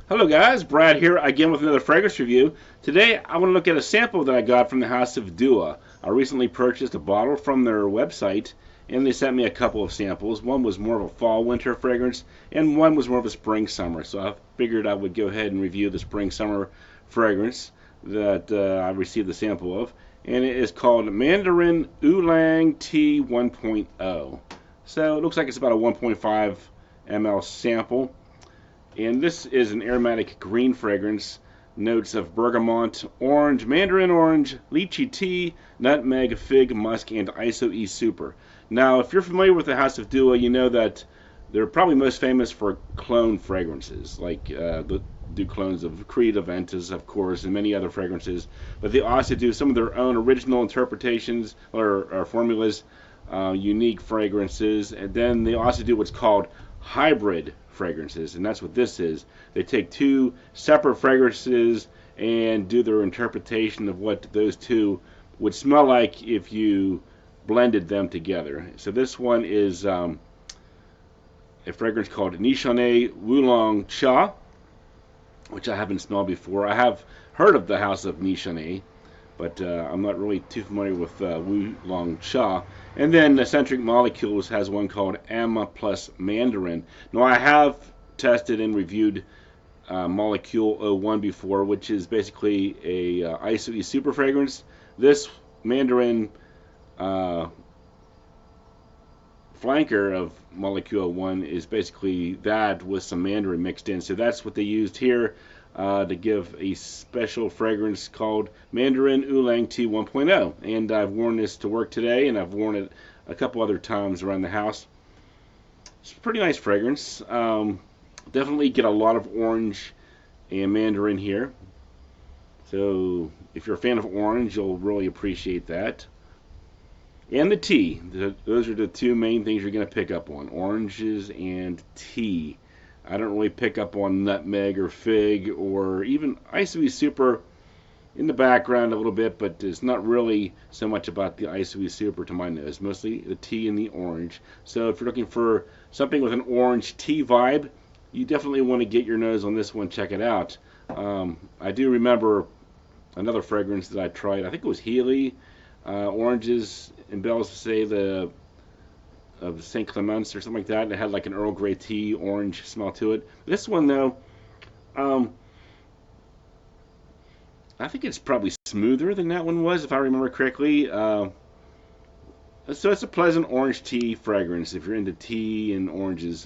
Hello guys, Brad here again with another fragrance review. Today I want to look at a sample that I got from the House of Dua. I recently purchased a bottle from their website and they sent me a couple of samples. One was more of a fall winter fragrance and one was more of a spring summer. So I figured I would go ahead and review the spring summer fragrance that I received the sample of. And it is called Mandarin Oolong Tea 1.0. So it looks like it's about a 1.5 ml sample. And this is an aromatic green fragrance. Notes of bergamot, orange, mandarin orange, lychee tea, nutmeg, fig, musk, and ISO-E super. Now, if you're familiar with the House of Dua, you know that they're probably most famous for clone fragrances, like do clones of Creed, Aventus, of course, and many other fragrances. But they also do some of their own original interpretations or formulas, unique fragrances, and then they also do what's called hybrid fragrances, and that's what this is. They take two separate fragrances and do their interpretation of what those two would smell like if you blended them together. So this one is a fragrance called Nishane Oolong Cha, which I haven't smelled before. I have heard of the House of Nishane, but I'm not really too familiar with Oolong Cha. And then Eccentric Molecules has one called Amma plus Mandarin. Now I have tested and reviewed Molecule 01 before, which is basically a ISO-E super fragrance. This Mandarin flanker of Molecule 01 is basically that with some Mandarin mixed in. So that's what they used here to give a special fragrance called Mandarin Oolong Tea 1.0. And I've worn this to work today, and I've worn it a couple other times around the house. It's a pretty nice fragrance. Definitely get a lot of orange and mandarin here. So if you're a fan of orange, you'll really appreciate that. And the tea. Those are the two main things you're going to pick up on. Oranges and tea. I don't really pick up on nutmeg or fig or even ISO-E super in the background a little bit, but it's not really so much about the ISO-E super to my nose. Mostly the tea and the orange. So if you're looking for something with an orange tea vibe, you definitely want to get your nose on this one. Check it out. I do remember another fragrance that I tried. I think it was Healy. Oranges and bells to say the of St. Clements or something like that. And it had like an Earl Grey tea orange smell to it. This one though, I think it's probably smoother than that one was, if I remember correctly. So it's a pleasant orange tea fragrance if you're into tea and oranges.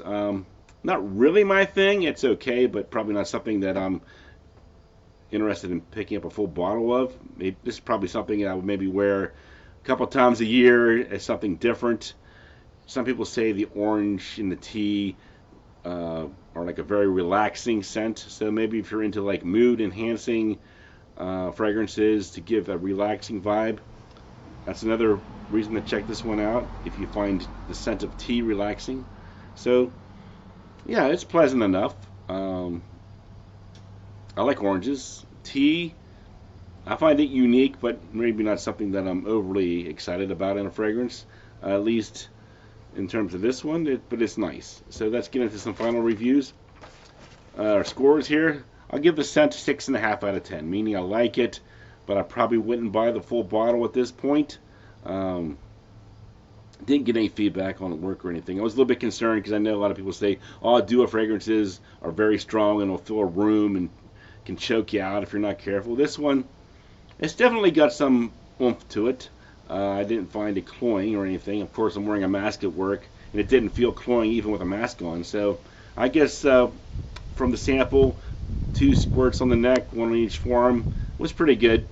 Not really my thing. It's okay, but probably not something that I'm interested in picking up a full bottle of. This is probably something I would maybe wear a couple times a year as something different. Some people say the orange and the tea are like a very relaxing scent. So maybe if you're into like mood enhancing fragrances to give a relaxing vibe, that's another reason to check this one out if you find the scent of tea relaxing. So yeah, it's pleasant enough. I like oranges. Tea, I find it unique, but maybe not something that I'm overly excited about in a fragrance, at least in terms of this one, but it's nice. So let's get into some final reviews. Our scores here. I'll give the scent 6.5 out of 10, meaning I like it, but I probably wouldn't buy the full bottle at this point. Didn't get any feedback on it work or anything. I was a little bit concerned because I know a lot of people say, oh, Dua fragrances are very strong and will fill a room and can choke you out if you're not careful. This one, it's definitely got some oomph to it. I didn't find it cloying or anything. Of course, I'm wearing a mask at work, and it didn't feel cloying even with a mask on. So I guess from the sample, 2 squirts on the neck, 1 on each forearm, was pretty good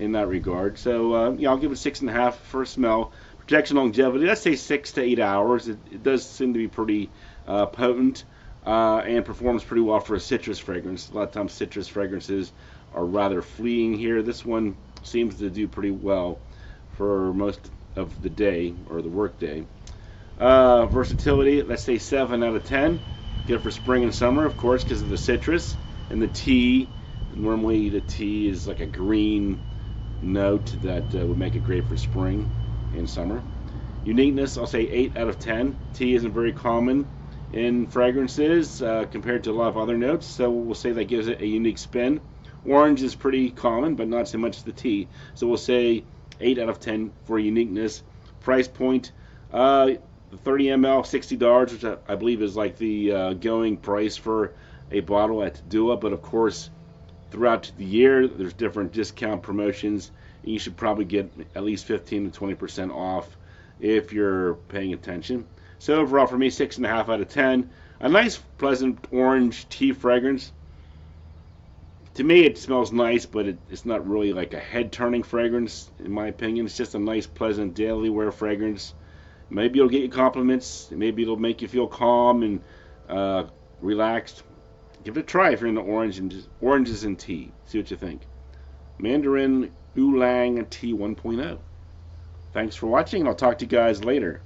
in that regard. So yeah, I'll give it 6.5 for a smell. Protection longevity, let's say 6 to 8 hours. It does seem to be pretty potent and performs pretty well for a citrus fragrance. A lot of times citrus fragrances are rather fleeing here. This one seems to do pretty well for most of the day or the work day. Versatility, let's say 7 out of 10. Good for spring and summer, of course, because of the citrus and the tea. Normally the tea is like a green note that would make it great for spring and summer. Uniqueness, I'll say 8 out of 10. Tea isn't very common in fragrances compared to a lot of other notes, so we'll say that gives it a unique spin. Orange is pretty common, but not so much the tea, so we'll say 8 out of 10 for uniqueness. Price point, 30 ml, $60, which I believe is like the going price for a bottle at Dua, but of course throughout the year there's different discount promotions, and you should probably get at least 15 to 20% off if you're paying attention. So overall for me, 6.5 out of 10. A nice pleasant orange tea fragrance. To me it smells nice, but it's not really like a head turning fragrance in my opinion. It's just a nice pleasant daily wear fragrance. Maybe it'll get you compliments, maybe it'll make you feel calm and relaxed. Give it a try if you're into oranges and tea. See what you think. Mandarin Oolong Tea 1.0. Thanks for watching, and I'll talk to you guys later.